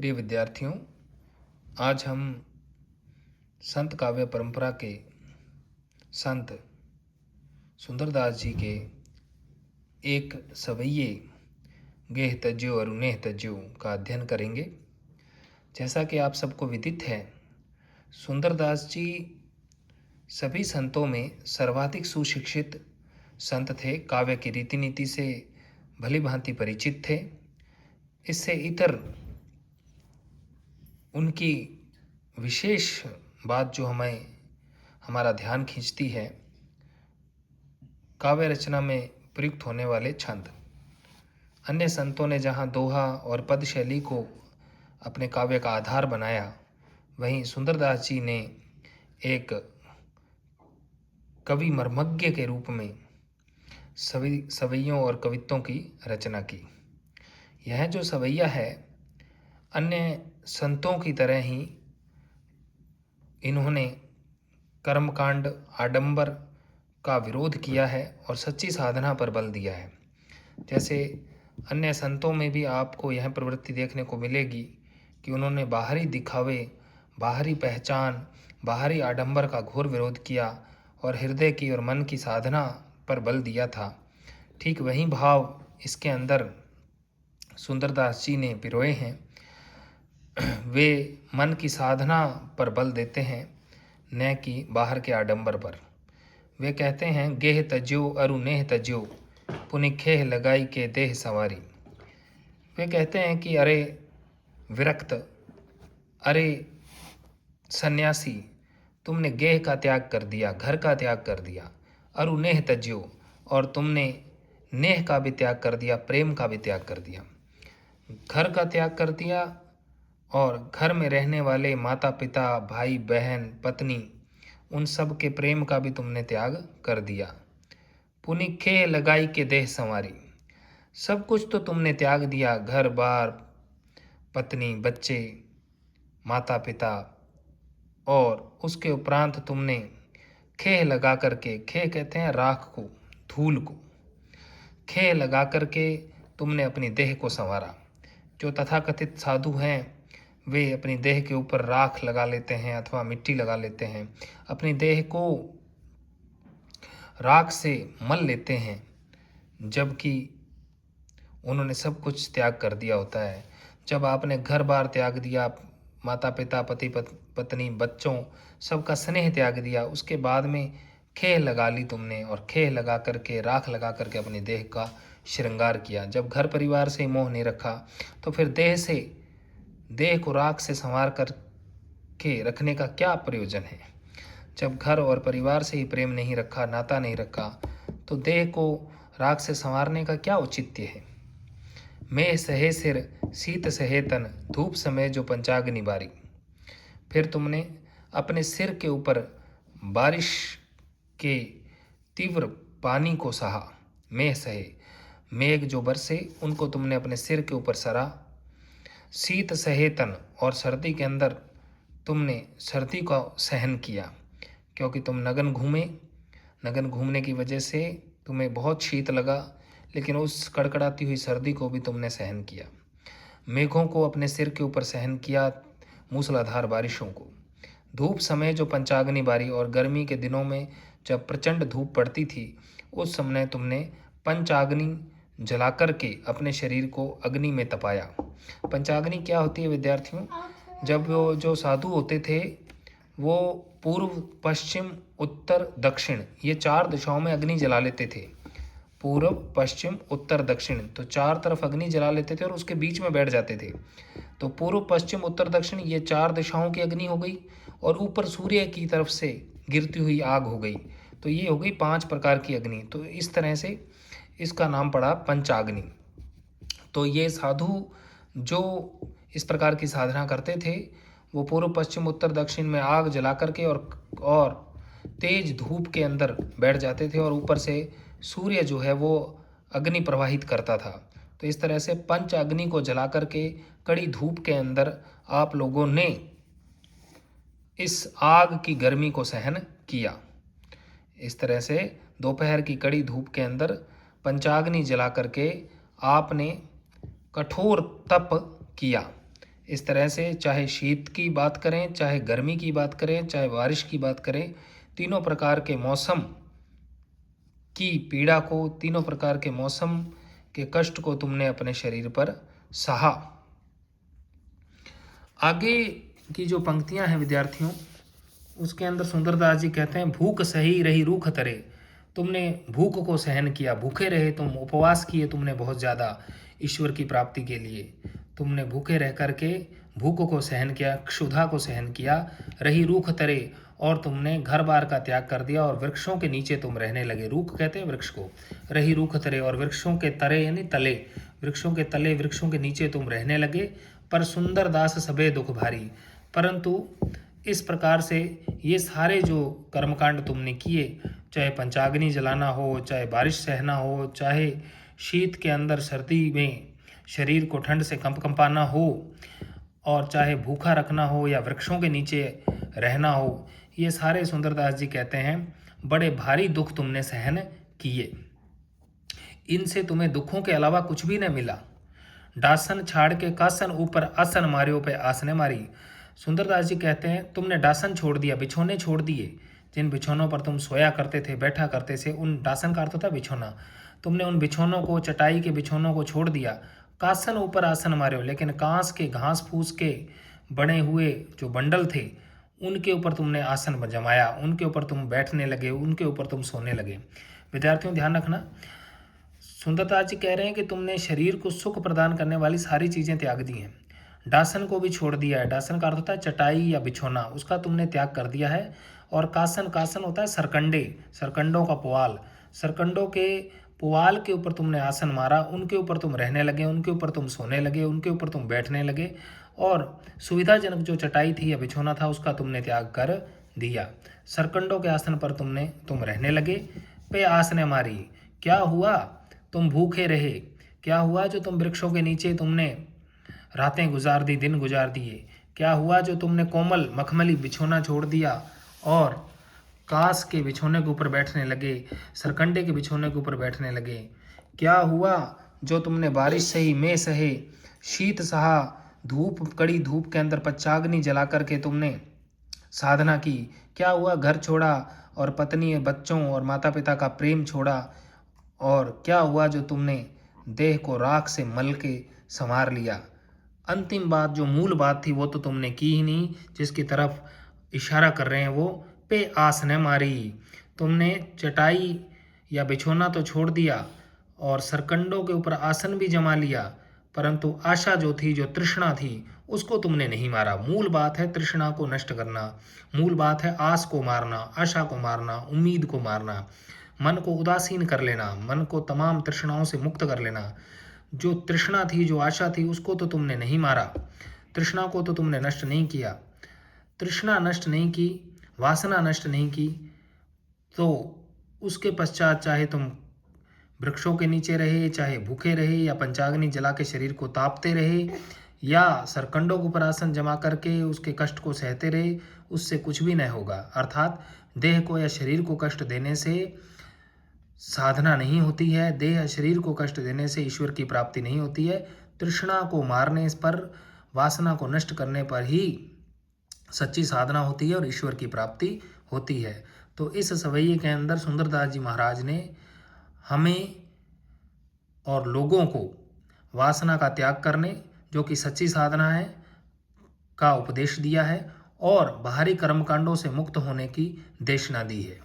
प्रिय विद्यार्थियों, आज हम संत काव्य परंपरा के संत सुंदरदास जी के एक सवैये गेह तज्यो और नेह तज्यो का अध्ययन करेंगे। जैसा कि आप सबको विदित है, सुंदरदास जी सभी संतों में सर्वाधिक सुशिक्षित संत थे। काव्य की रीति नीति से भली भांति परिचित थे। इससे इतर उनकी विशेष बात जो हमारा ध्यान खींचती है, काव्य रचना में प्रयुक्त होने वाले छंद। अन्य संतों ने जहाँ दोहा और पद शैली को अपने काव्य का आधार बनाया, वहीं सुंदरदास जी ने एक कवि मर्मज्ञ के रूप में सवैयों और कवित्वों की रचना की। यह जो सवैया है, अन्य संतों की तरह ही इन्होंने कर्मकांड आडंबर का विरोध किया है और सच्ची साधना पर बल दिया है। जैसे अन्य संतों में भी आपको यह प्रवृत्ति देखने को मिलेगी कि उन्होंने बाहरी दिखावे, बाहरी पहचान, बाहरी आडंबर का घोर विरोध किया और हृदय की और मन की साधना पर बल दिया था। ठीक वही भाव इसके अंदर सुंदरदास जी ने पिरोए हैं। वे मन की साधना पर बल देते हैं, न कि बाहर के आडंबर पर। वे कहते हैं, गेह तज्यो अरु नेह तज्यो पुनिखेह लगाई के देह सवारी। वे कहते हैं कि अरे विरक्त, अरे सन्यासी, तुमने गेह का त्याग कर दिया, घर का त्याग कर दिया। अरु नेह तज्यो, और तुमने नेह का भी त्याग कर दिया, प्रेम का भी त्याग कर दिया। घर का त्याग कर दिया और घर में रहने वाले माता पिता, भाई बहन, पत्नी, उन सब के प्रेम का भी तुमने त्याग कर दिया। पुनिखे लगाई के देह संवारी, सब कुछ तो तुमने त्याग दिया, घर बार, पत्नी, बच्चे, माता पिता, और उसके उपरांत तुमने खेह लगा करके, खेह कहते हैं राख को, धूल को, खेह लगा करके तुमने अपनी देह को संवारा। जो तथाकथित साधु हैं, वे अपनी देह के ऊपर राख लगा लेते हैं अथवा मिट्टी लगा लेते हैं, अपनी देह को राख से मल लेते हैं, जबकि उन्होंने सब कुछ त्याग कर दिया होता है। जब आपने घर बार त्याग दिया, माता पिता, पति पत्नी, बच्चों, सबका स्नेह त्याग दिया, उसके बाद में खेह लगा ली तुमने, और खेह लगा करके, राख लगा करके अपनी देह का श्रृंगार किया। जब घर परिवार से मोह नहीं रखा, तो फिर देह को राख से संवार कर के रखने का क्या प्रयोजन है। जब घर और परिवार से ही प्रेम नहीं रखा, नाता नहीं रखा, तो देह को राख से संवारने का क्या औचित्य है। मैं सहे सिर शीत सहे तन, धूप समय जो पंचाग्नि बारी। फिर तुमने अपने सिर के ऊपर बारिश के तीव्र पानी को सहा। मैं सहे, मेघ जो बरसे उनको तुमने अपने सिर के ऊपर सरा। शीत सहे तन, और सर्दी के अंदर तुमने सर्दी का सहन किया, क्योंकि तुम नगन घूमे। नगन घूमने की वजह से तुम्हें बहुत शीत लगा, लेकिन उस कड़कड़ाती हुई सर्दी को भी तुमने सहन किया। मेघों को अपने सिर के ऊपर सहन किया, मूसलाधार बारिशों को। धूप समय जो पंचाग्नि बारी, और गर्मी के दिनों में जब प्रचंड धूप पड़ती थी, उस समय तुमने पंचाग्नि जला करके अपने शरीर को अग्नि में तपाया। पंचाग्नि क्या होती है विद्यार्थियों? जब वो जो साधु होते थे, वो पूर्व, पश्चिम, उत्तर, दक्षिण, ये 4 दिशाओं में अग्नि जला लेते थे। पूर्व, पश्चिम, उत्तर, दक्षिण, तो 4 तरफ अग्नि जला लेते थे और उसके बीच में बैठ जाते थे। तो पूर्व, पश्चिम, उत्तर, दक्षिण, ये 4 दिशाओं की अग्नि हो गई, और ऊपर सूर्य की तरफ से गिरती हुई आग हो गई। तो ये हो गई 5 प्रकार की अग्नि। तो इस तरह से इसका नाम पड़ा पंचाग्नि। तो ये साधु जो इस प्रकार की साधना करते थे, वो पूर्व, पश्चिम, उत्तर, दक्षिण में आग जला करके और तेज धूप के अंदर बैठ जाते थे, और ऊपर से सूर्य जो है वो अग्नि प्रवाहित करता था। तो इस तरह से पंच अग्नि को जला करके कड़ी धूप के अंदर आप लोगों ने इस आग की गर्मी को सहन किया। इस तरह से दोपहर की कड़ी धूप के अंदर पंचाग्नि जला करके आपने कठोर तप किया। इस तरह से चाहे शीत की बात करें, चाहे गर्मी की बात करें, चाहे बारिश की बात करें, तीनों प्रकार के मौसम की पीड़ा को, तीनों प्रकार के मौसम के कष्ट को तुमने अपने शरीर पर सहा। आगे की जो पंक्तियां हैं विद्यार्थियों, उसके अंदर सुंदरदास जी कहते हैं, भूख सही रही रूख तरे। तुमने भूख को सहन किया, भूखे रहे तुम, उपवास किए तुमने बहुत ज़्यादा ईश्वर की प्राप्ति के लिए। तुमने भूखे रह करके भूख को सहन किया, क्षुधा को सहन किया, रही रूख तरे, और तुमने घर बार का त्याग कर दिया और वृक्षों के नीचे तुम रहने लगे। रूख कहते हैं वृक्ष को, रही रूख तरे, और वृक्षों के तरे यानी तले, वृक्षों के तले, वृक्षों के नीचे तुम रहने लगे। पर सुंदर दास सबे दुख भारी, परंतु इस प्रकार से ये सारे जो कर्मकांड तुमने किए, चाहे पंचाग्नि जलाना हो, चाहे बारिश सहना हो, चाहे शीत के अंदर सर्दी में शरीर को ठंड से कंपाना हो, और चाहे भूखा रखना हो या वृक्षों के नीचे रहना हो, ये सारे सुंदरदास जी कहते हैं बड़े भारी दुख तुमने सहन किए। इनसे तुम्हें दुखों के अलावा कुछ भी न मिला। डासन छाड़ के कासन ऊपर आसन मारियो पे आसने मारी। सुंदरदास जी कहते हैं तुमने डासन छोड़ दिया, बिछोने छोड़ दिए। जिन बिछोनों पर तुम सोया करते थे, बैठा करते थे, उन डासन का अर्थ होता है बिछोना। तुमने उन बिछोनों को, चटाई के बिछोनों को छोड़ दिया। कासन ऊपर आसन मारियो, लेकिन कांस के, घास फूस के बने हुए जो बंडल थे, उनके ऊपर तुमने आसन जमाया, उनके ऊपर तुम बैठने लगे, उनके ऊपर तुम सोने लगे। विद्यार्थियों ध्यान रखना, सुंदरदास जी कह रहे हैं कि तुमने शरीर को सुख प्रदान करने वाली सारी चीज़ें त्याग दी हैं। डासन को भी छोड़ दिया है। डासन का अर्थ होता है चटाई या बिछोना, उसका तुमने त्याग कर दिया है। और कासन, कासन होता है सरकंडे, सरकंडों का पुआल, सरकंडों के पुआल के ऊपर तुमने आसन मारा, उनके ऊपर तुम रहने लगे, उनके ऊपर तुम सोने लगे, उनके ऊपर तुम बैठने लगे, और सुविधाजनक जो चटाई थी या बिछोना था उसका तुमने त्याग कर दिया। सरकंडों के आसन पर तुम रहने लगे। पे आसने मारी, क्या हुआ? तुम भूखे रहे। क्या हुआ जो तुम वृक्षों के नीचे तुमने रातें गुजार दी, दिन गुजार दिए। क्या हुआ जो तुमने कोमल मखमली बिछोना छोड़ दिया और कास के बिछोने के ऊपर बैठने लगे, सरकंडे के बिछोने के ऊपर बैठने लगे। क्या हुआ जो तुमने बारिश सही, में सहे, शीत सहा, धूप, कड़ी धूप के अंदर पंचाग्नि जला करके तुमने साधना की। क्या हुआ? घर छोड़ा और पत्नी, बच्चों और माता पिता का प्रेम छोड़ा। और क्या हुआ जो तुमने देह को राख से मल के संवार लिया। अंतिम बात, जो मूल बात थी, वो तो तुमने की ही नहीं, जिसकी तरफ इशारा कर रहे हैं वो, पे आसने मारी। तुमने चटाई या बिछोना तो छोड़ दिया और सरकंडों के ऊपर आसन भी जमा लिया, परंतु आशा जो थी, जो तृष्णा थी, उसको तुमने नहीं मारा। मूल बात है तृष्णा को नष्ट करना, मूल बात है आस को मारना, आशा को मारना, उम्मीद को मारना, मन को उदासीन कर लेना, मन को तमाम तृष्णाओं से मुक्त कर लेना। जो तृष्णा थी, जो आशा थी, उसको तो तुमने नहीं मारा, तृष्णा को तो तुमने नष्ट नहीं किया। तृष्णा नष्ट नहीं की, वासना नष्ट नहीं की, तो उसके पश्चात चाहे तुम वृक्षों के नीचे रहे, चाहे भूखे रहे, या पंचाग्नि जला के शरीर को तापते रहे, या सरकंडों के ऊपर आसन जमा करके उसके कष्ट को सहते रहे, उससे कुछ भी नहीं होगा। अर्थात देह को या शरीर को कष्ट देने से साधना नहीं होती है, देह या शरीर को कष्ट देने से ईश्वर की प्राप्ति नहीं होती है। तृष्णा को मारने पर, वासना को नष्ट करने पर ही सच्ची साधना होती है और ईश्वर की प्राप्ति होती है। तो इस सवैये के अंदर सुंदरदास जी महाराज ने हमें और लोगों को वासना का त्याग करने, जो कि सच्ची साधना है, का उपदेश दिया है, और बाहरी कर्मकांडों से मुक्त होने की देशना दी है।